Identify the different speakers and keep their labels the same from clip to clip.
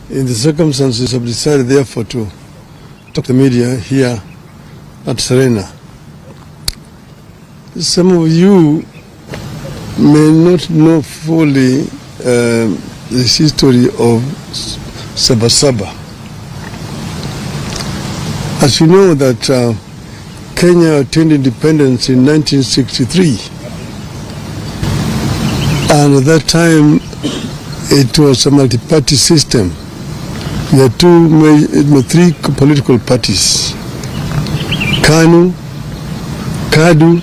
Speaker 1: In the circumstances, I've decided therefore to talk to the media here at Serena. Some of you may not know fully the history of Saba Saba. As you know that Kenya attained independence in 1963, and at that time it was a multi-party system. There are three political parties: KANU, KADU,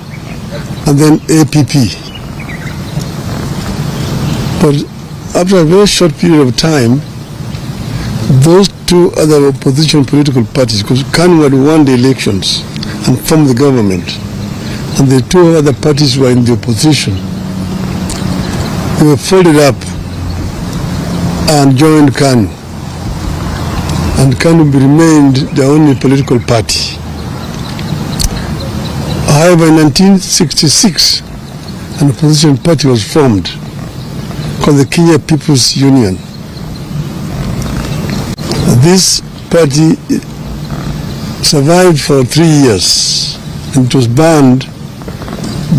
Speaker 1: and then APP. But after a very short period of time, those two other opposition political parties, because KANU had won the elections and formed the government, and the two other parties were in the opposition, they were folded up and joined KANU. And KANU remained the only political party. However, in 1966, an opposition party was formed called the Kenya People's Union. This party survived for 3 years and it was banned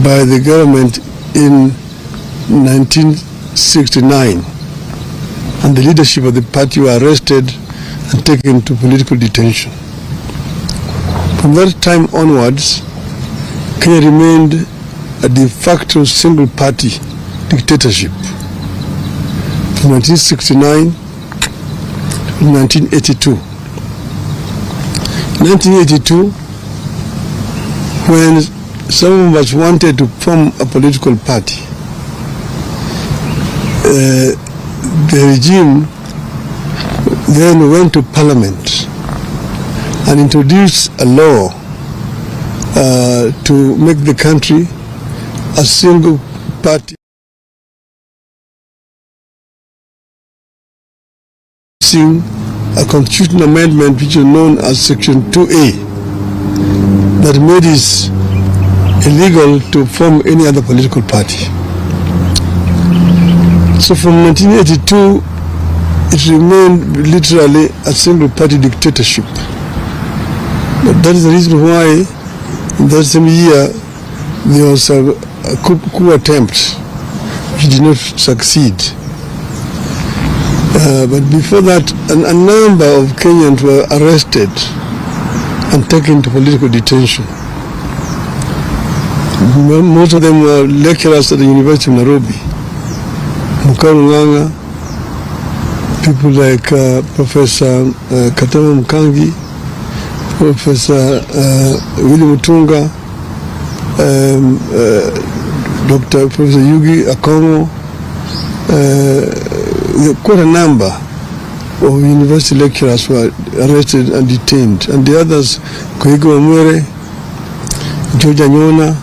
Speaker 1: by the government in 1969. And the leadership of the party were arrested and taken to political detention. From that time onwards, Kenya remained a de facto single-party dictatorship from 1969 to 1982. In 1982, when some of us wanted to form a political party, the regime then went to Parliament and introduced a law to make the country a single party, a constitutional amendment which is known as Section 2A that made it illegal to form any other political party. So from 1982, it remained literally a single-party dictatorship. But that is the reason why in that same year there was a coup attempt which did not succeed. But before that, a number of Kenyans were arrested and taken to political detention. Most of them were lecturers at the University of Nairobi. Mukarunganga, people like Professor Katama Mukangi, Professor Willy Mutunga, Dr. Professor Yugi Akongo, quite a number of university lecturers were arrested and detained, and the others, Koigo Amwere, George Anyona,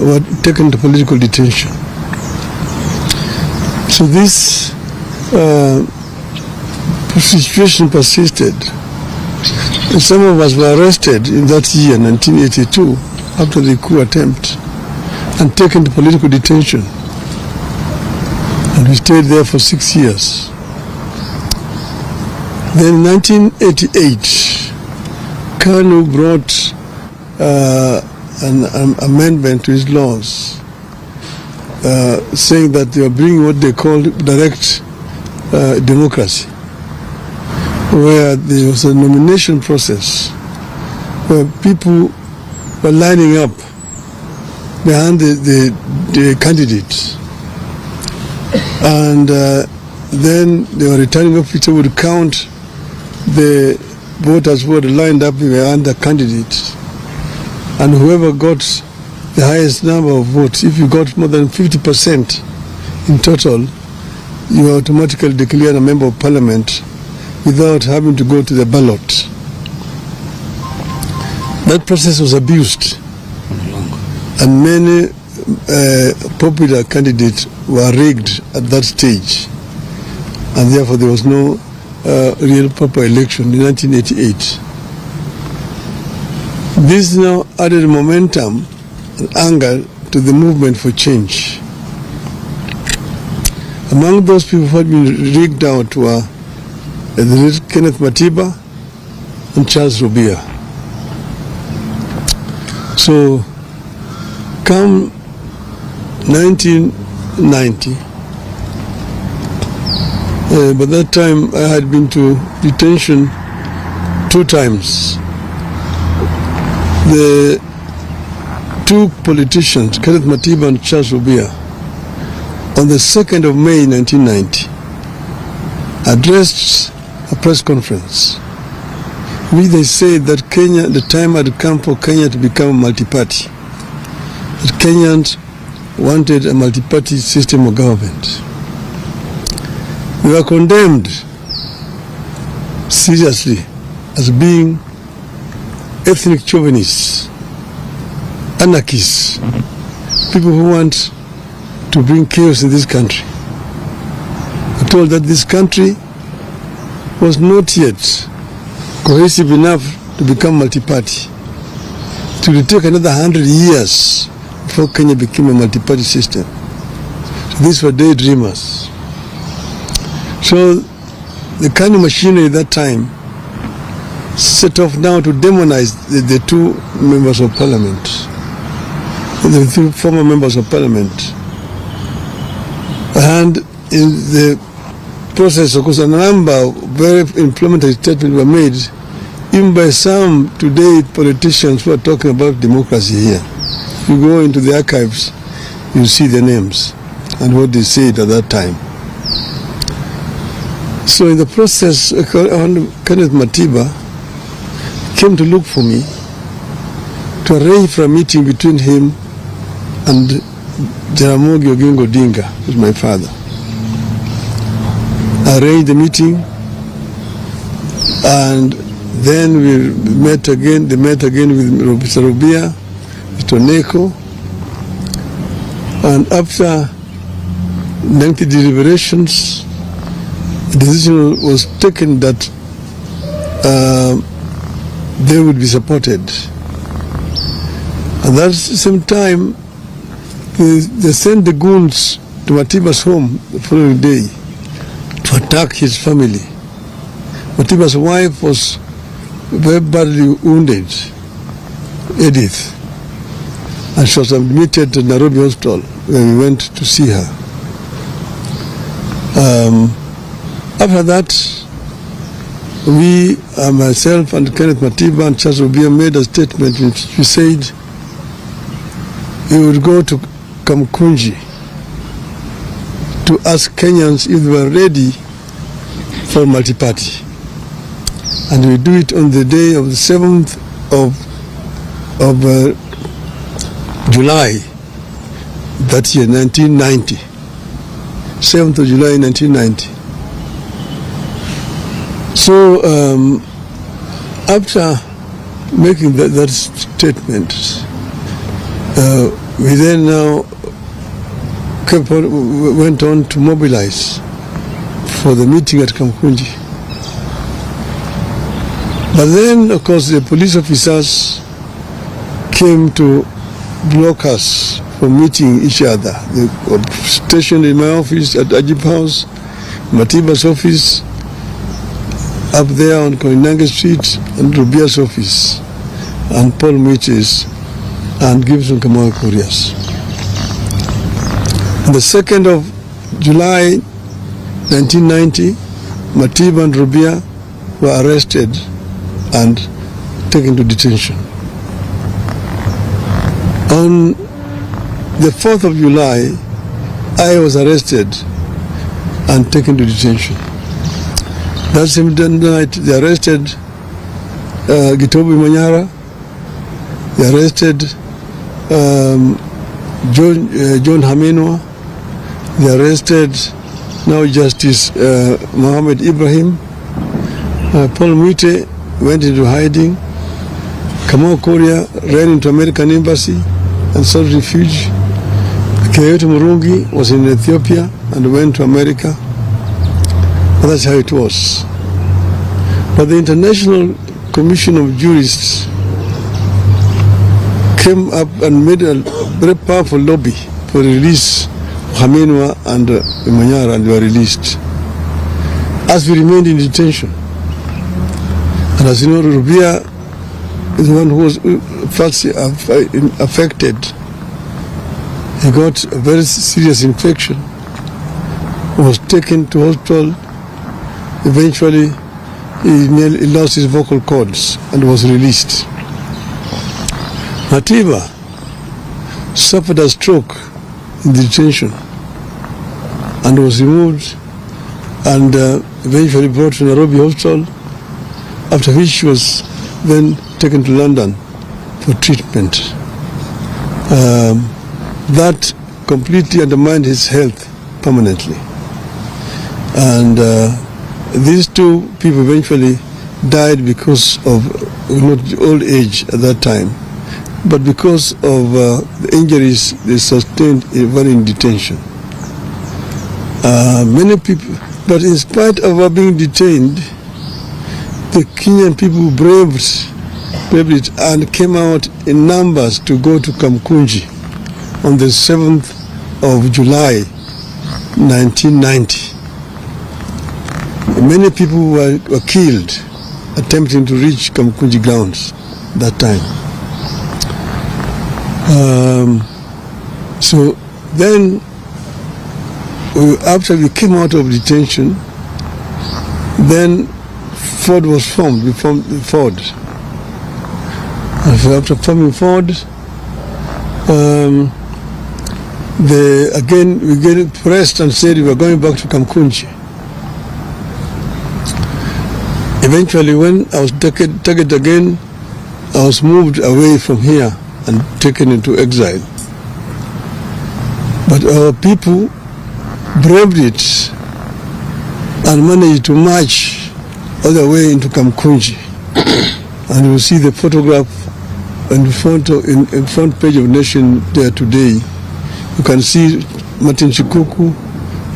Speaker 1: were taken to political detention. So this situation persisted. And some of us were arrested in that year, 1982, after the coup attempt, and taken to political detention. And we stayed there for 6 years. Then in 1988, KANU brought an amendment to his laws saying that they are bringing what they call direct democracy, where there was a nomination process where people were lining up behind the candidates, and then the returning officer would count the voters who were lined up behind the candidates, and whoever got the highest number of votes, if you got more than 50% in total, you are automatically declared a member of parliament without having to go to the ballot. That process was abused, and many popular candidates were rigged at that stage, and therefore there was no real proper election in 1988. This now added momentum and anger to the movement for change. Among those people who had been rigged out were the late Kenneth Matiba and Charles Rubia. So, come 1990, by that time I had been to detention 2 times. The 2 politicians, Kenneth Matiba and Charles Rubia, on the 2nd of May 1990, addressed a press conference in which they said that Kenya, the time had come for Kenya to become a multi-party. That Kenyans wanted a multi-party system of government. We were condemned seriously as being ethnic chauvinists, anarchists, people who want to bring chaos in this country. We were told that this country was not yet cohesive enough to become multi-party. It will take another 100 years before Kenya became a multi-party system. So these were daydreamers. So the kind of machinery at that time set off now to demonize the 2 members of parliament, the 2 former members of parliament. And in the process, of course, a number of very inflammatory statements were made, even by some today politicians who are talking about democracy here. If you go into the archives, you see their names and what they said at that time. So in the process, Kenneth Matiba came to look for me to arrange for a meeting between him and Jaramogi Oginga Odinga, who's my father. I arranged the meeting, and then we met again. They met again with Mr. Rubia, Mr. Neko, and after lengthy deliberations, the decision was taken that they would be supported. At that same time, they sent the goons to Matiba's home the following day to attack his family. Matiba's wife was very badly wounded, Edith, and she was admitted to Nairobi Hospital when we went to see her. After that, we, myself and Kenneth Matiba and Charles Rubia made a statement in which we said we would go to Kamukunji to ask Kenyans if they were ready for multi-party. And we do it on the day of the 7th of July, that year, 1990. 7th of July, 1990. So after making that statement, we then now went on to mobilize for the meeting at Kamukunji. But then, of course, the police officers came to block us from meeting each other. They were stationed in my office at Ajib House, Matiba's office, up there on Koinange Street, and Rubia's office, and Paul Mwite's, and Gibson Kamau Korea's. On the 2nd of July 1990, Matiba and Rubia were arrested and taken to detention. On the 4th of July, I was arrested and taken to detention. That same night, they arrested Gitobi Manyara, they arrested John Hamenwa, they arrested now Justice Mohammed Ibrahim. Paul Mwite went into hiding. Kamau Korea ran into American embassy and sought refuge. Keyoto Murungi was in Ethiopia and went to America. And that's how it was. But the International Commission of Jurists came up and made a very powerful lobby for the release Haminwa and Manyara, and they were released. As we remained in detention, and as you know, Rubia is the one who was first affected. He got a very serious infection, was taken to hospital. Eventually, he lost his vocal cords and was released. Matiba suffered a stroke in detention and was removed and eventually brought to Nairobi Hospital, after which she was then taken to London for treatment. That completely undermined his health permanently. And these two people eventually died because of not old age at that time, but because of the injuries they sustained while in detention. Many people, but in spite of our being detained, the Kenyan people braved it and came out in numbers to go to Kamukunji on the 7th of July 1990. Many people were killed attempting to reach Kamukunji grounds that time. So then, after we came out of detention, then Ford was formed. We formed Ford. After forming Ford, we get pressed and said we were going back to Kamukunji. Eventually, when I was taken again, I was moved away from here and taken into exile. But our people braved it and managed to march all the way into Kamukunji. And you will see the photograph in front page of Nation there today. You can see Martin Shikuku,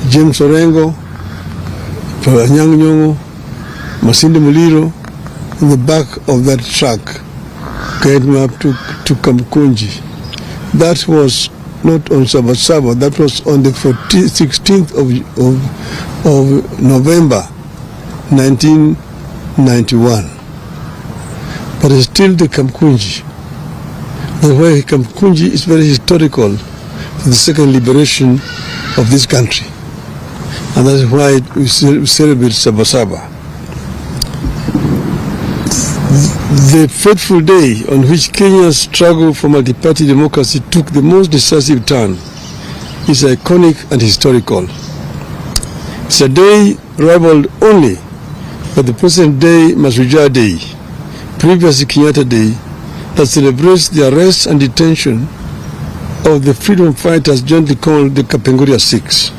Speaker 1: James Orengo, Nyang Nyongo, Masinde Muliro in the back of that truck getting me up to Kamukunji. That was not on Saba Saba, that was on the 16th of November 1991. But it's still the Kamukunji. That's why Kamukunji is very historical for the second liberation of this country. And that's why we celebrate Saba Saba. The fateful day on which Kenya's struggle for multi-party democracy took the most decisive turn is iconic and historical. It's a day rivaled only by the present day Masuja Day, previously Kenyatta Day, that celebrates the arrest and detention of the freedom fighters jointly called the Kapenguria Six.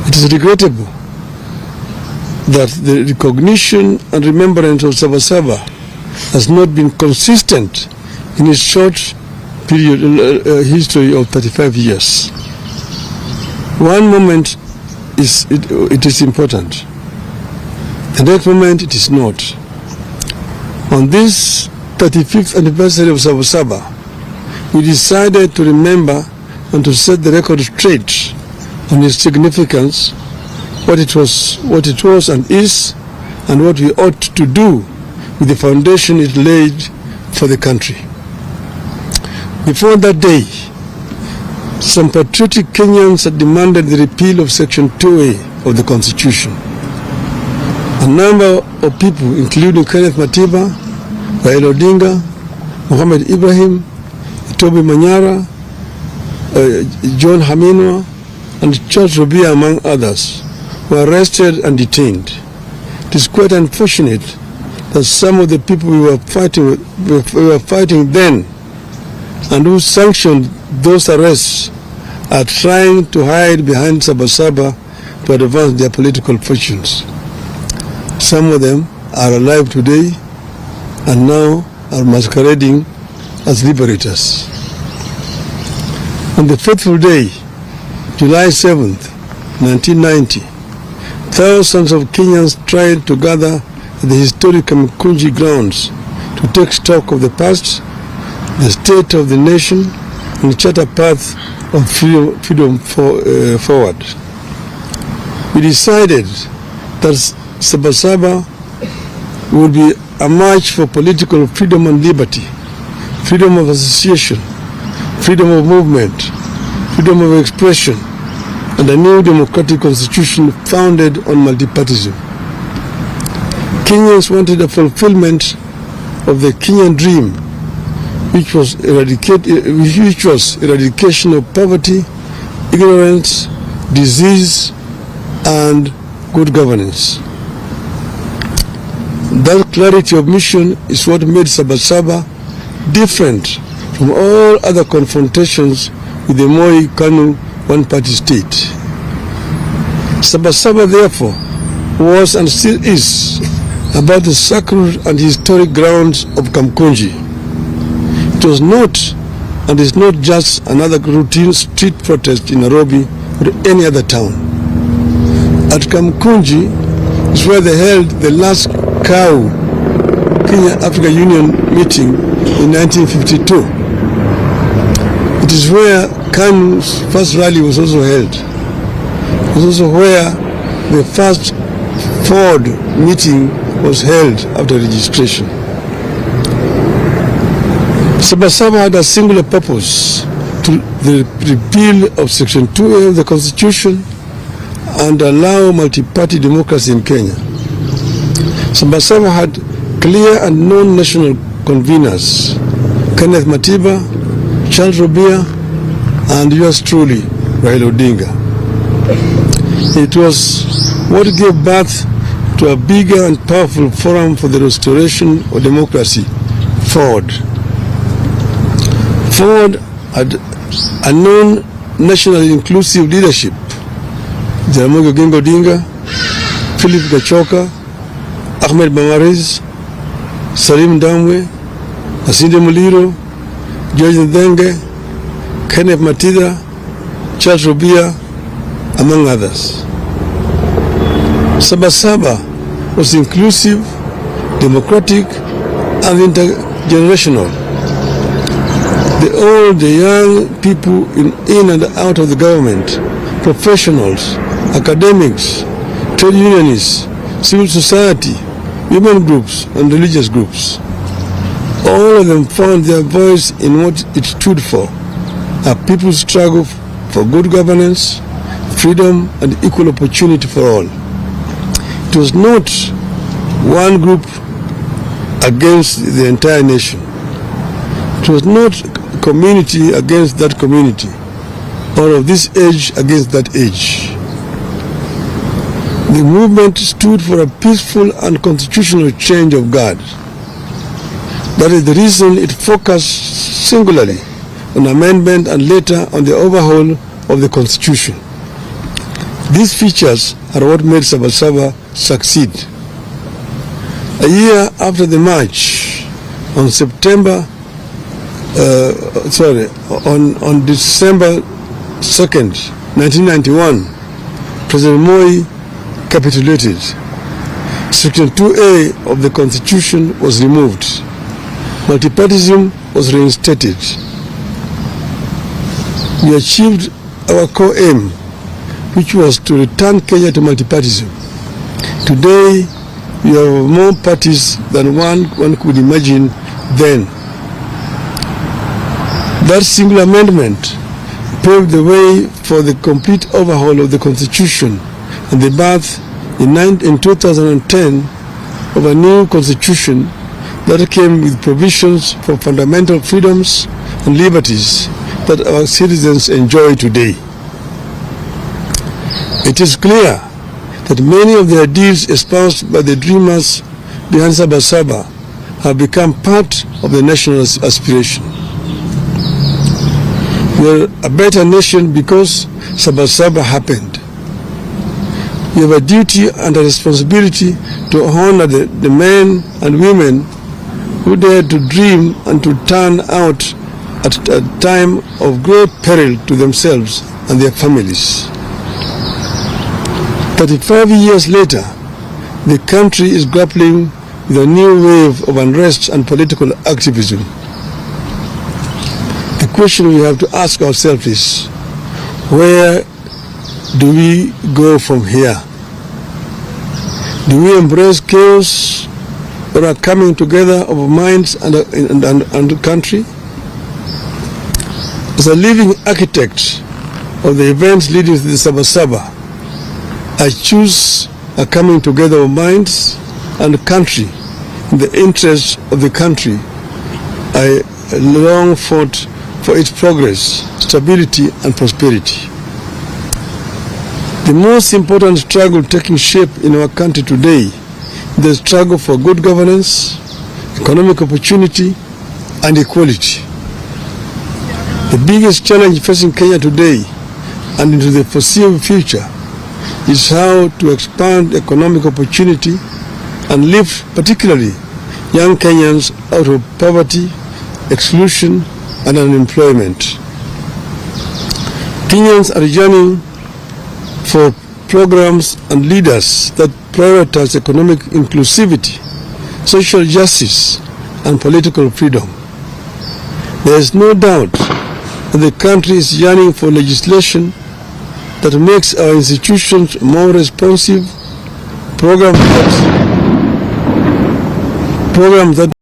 Speaker 1: It is regrettable that the recognition and remembrance of Saba Saba has not been consistent in its short period history of 35 years. One moment it is important, the next moment it is not. On this 35th anniversary of Saba Saba, we decided to remember and to set the record straight on its significance, what it was and is, and what we ought to do with the foundation it laid for the country. Before that day, some patriotic Kenyans had demanded the repeal of Section 2A of the Constitution. A number of people, including Kenneth Matiba, Raila Odinga, Mohamed Ibrahim, Toby Manyara, John Haminwa, and Charles Rubia, among others, were arrested and detained. It is quite unfortunate that some of the people we were fighting then and who sanctioned those arrests are trying to hide behind Saba Saba to advance their political fortunes. Some of them are alive today and now are masquerading as liberators. On the fateful day, July 7th, 1990, thousands of Kenyans tried to gather at the historic Kamukunji grounds to take stock of the past, the state of the nation, and chart a path of freedom forward. We decided that Saba Saba would be a march for political freedom and liberty, freedom of association, freedom of movement, freedom of expression, and a new democratic constitution founded on multipartyism. Kenyans wanted a fulfillment of the Kenyan dream, which was eradication of poverty, ignorance, disease, and good governance. That clarity of mission is what made Saba Saba different from all other confrontations with the Moi-Kanu one-party state. Saba Saba, therefore, was and still is about the sacred and historic grounds of Kamukunji. It was not and is not just another routine street protest in Nairobi or any other town. At Kamukunji is where they held the last KAU, Kenya Africa Union meeting in 1952. It is where Kanu's first rally was also held. It was also where the first Ford meeting was held after registration. Saba Saba had a singular purpose: to the repeal of Section 2A of the Constitution and allow multi-party democracy in Kenya. Saba Saba had clear and known national conveners: Kenneth Matiba, Charles Robia, and yours truly, Raila Odinga. It was what gave birth to a bigger and powerful forum for the restoration of democracy, Ford. Ford had a known nationally inclusive leadership: Jaramogi Oginga Odinga, Philip Gachoka, Ahmed Bamariz, Salim Damwe, Asinde Muliro, George Ndenge, Kenneth Matida, Charles Robia, among others. Saba Saba was inclusive, democratic, and intergenerational. The old, the young, people in and out of the government, professionals, academics, trade unionists, civil society, women groups, and religious groups. All of them found their voice in what it stood for: a people's struggle for good governance, freedom, and equal opportunity for all. It was not one group against the entire nation. It was not community against that community, or of this age against that age. The movement stood for a peaceful and constitutional change of guard. That is the reason it focused singularly on amendment and later on the overhaul of the Constitution. These features are what made Saba Saba succeed. A year after the march, on December 2nd, 1991, President Moi capitulated. Section 2A of the Constitution was removed. Multipartyism was reinstated. We achieved our core aim, which was to return Kenya to multipartyism. Today, we have more parties than one could imagine then. That single amendment paved the way for the complete overhaul of the Constitution and the birth in 2010 of a new Constitution that came with provisions for fundamental freedoms and liberties that our citizens enjoy today. It is clear that many of the ideals espoused by the dreamers behind Saba Saba have become part of the national aspiration. We are a better nation because Saba Saba happened. We have a duty and a responsibility to honor the men and women who dared to dream and to turn out at a time of great peril to themselves and their families. 35 years later, the country is grappling with a new wave of unrest and political activism. The question we have to ask ourselves is, Where do we go from here? Do we embrace chaos or a coming together of minds and the country? As a living architect of the events leading to the Saba Saba, I choose a coming together of minds and the country in the interest of the country. I long fought for its progress, stability, and prosperity. The most important struggle taking shape in our country today is the struggle for good governance, economic opportunity, and equality. The biggest challenge facing Kenya today and into the foreseeable future is how to expand economic opportunity and lift particularly young Kenyans out of poverty, exclusion, and unemployment. Kenyans are yearning for programs and leaders that prioritize economic inclusivity, social justice, and political freedom. There is no doubt that the country is yearning for legislation that makes our institutions more responsive, programs that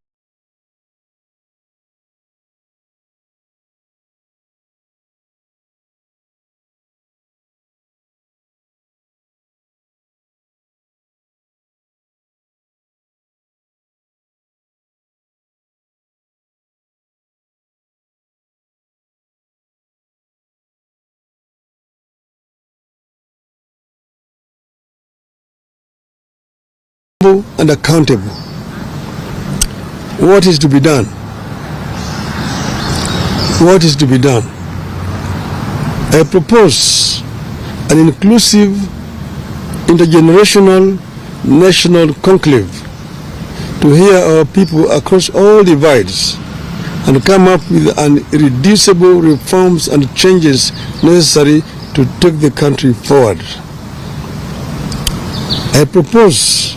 Speaker 1: and accountable. What is to be done? What is to be done? I propose an inclusive, intergenerational, national conclave to hear our people across all divides and come up with irreducible reforms and changes necessary to take the country forward. I propose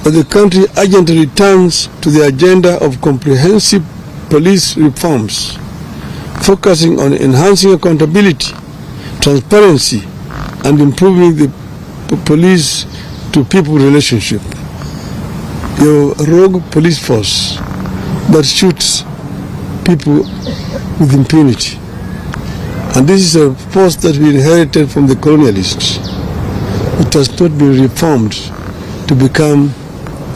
Speaker 1: that the country urgently returns to the agenda of comprehensive police reforms, focusing on enhancing accountability, transparency, and improving the police to people relationship. Your rogue police force that shoots people with impunity. And this is a force that we inherited from the colonialists. It has not been reformed to become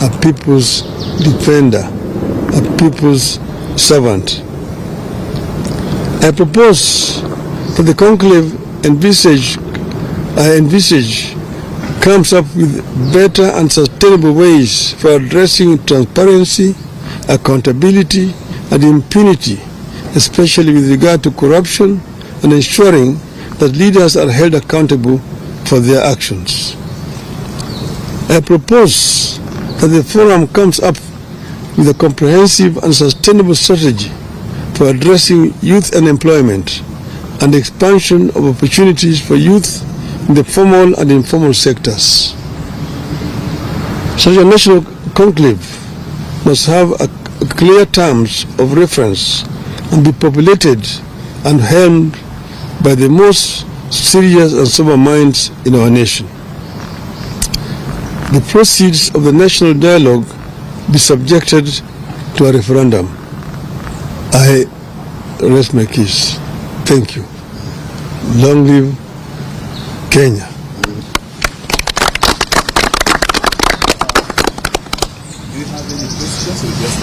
Speaker 1: a people's defender, a people's servant. I propose that the conclave I envisage comes up with better and sustainable ways for addressing transparency, accountability, and impunity, especially with regard to corruption, and ensuring that leaders are held accountable for their actions. I propose that the forum comes up with a comprehensive and sustainable strategy for addressing youth unemployment and expansion of opportunities for youth in the formal and informal sectors. Such a national conclave must have clear terms of reference and be populated and helmed by the most serious and sober minds in our nation. The proceeds of the national dialogue be subjected to a referendum. I rest my case. Thank you. Long live Kenya.
Speaker 2: Do you have any questions or just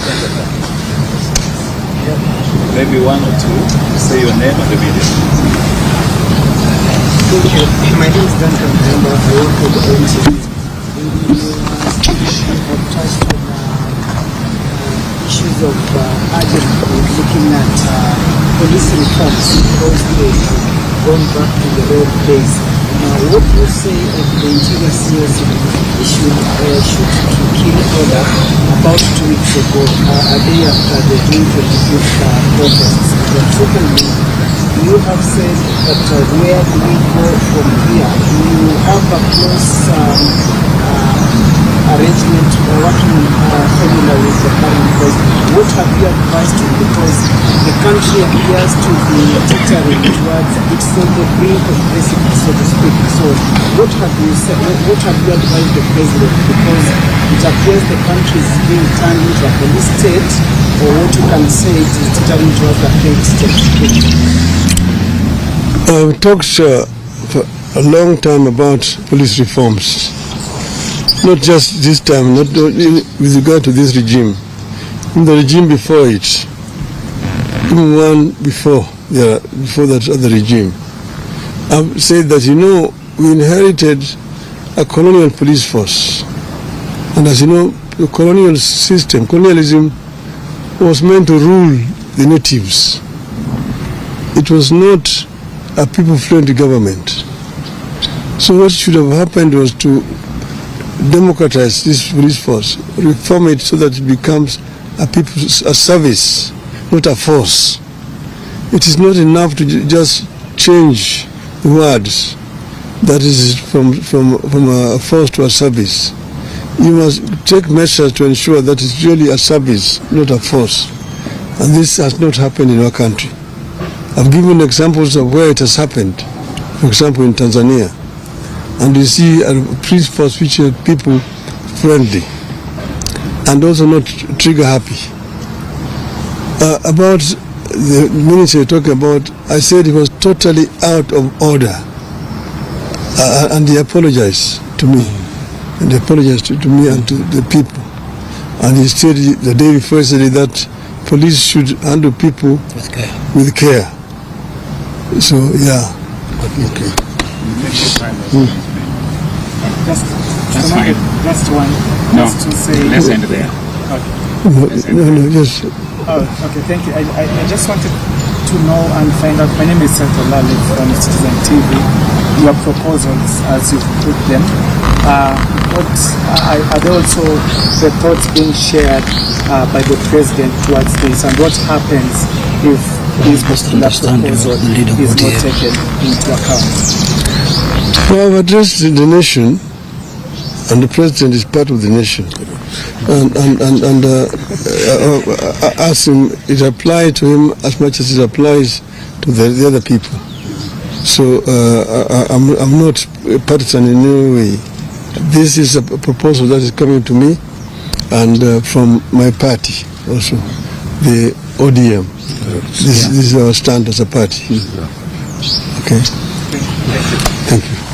Speaker 2: maybe one or two? Say your name and the video.
Speaker 3: Thank you. My name is Duncan Remember. I work with the entity. You have touched on issues of urgent looking at police reforms because they've gone back to the old days. What do you say of the interior CS issued shoot to kill order about 2 weeks ago, a day after the June 25th protests? And secondly, you have said that where do we go from here? Do you have a close arrangement or working formula with the current president? What have you advised him? Because the country appears to be teetering towards its on the brink of precipice, so to speak. So what have you said? What have you advised the president? Because it appears the country is being turned into a police state, or what you can say it is teetering towards the failed state.
Speaker 1: I've talked for a long time about police reforms. Not just this time, not with regard to this regime. In the regime before it, even one before that other regime, I've said that, we inherited a colonial police force. And as you know, the colonial system, colonialism, was meant to rule the natives. It was not a people-friendly government. So what should have happened was to democratize this police force, reform it so that it becomes a service, not a force. It is not enough to just change the words. That is from a force to a service. You must take measures to ensure that it's really a service, not a force. And this has not happened in our country. I've given examples of where it has happened. For example, in Tanzania. And you see a police force which are people friendly and also not trigger happy. About the ministry you're talking about, I said it was totally out of order. And they apologized to me. And they apologized to me and to the people. And he said the day before yesterday that police should handle people with care. So, yeah. Okay.
Speaker 3: Just one.
Speaker 2: No,
Speaker 3: Just to say.
Speaker 2: let's end there.
Speaker 3: Okay.
Speaker 1: No, yes.
Speaker 3: Oh, okay, thank you. I just wanted to know and find out. My name is Serena Hotel from Citizen TV. Your proposals, as you've put them, are there also the thoughts being shared by the president towards this, and what happens if this particular proposal is not taken into account?
Speaker 1: Well, I've addressed the nation, and the president is part of the nation. And ask him, it applies to him as much as it applies to the other people. So I'm not partisan in any way. This is a proposal that is coming to me and from my party also, the ODM. This is our stand as a party. Okay. Thank you.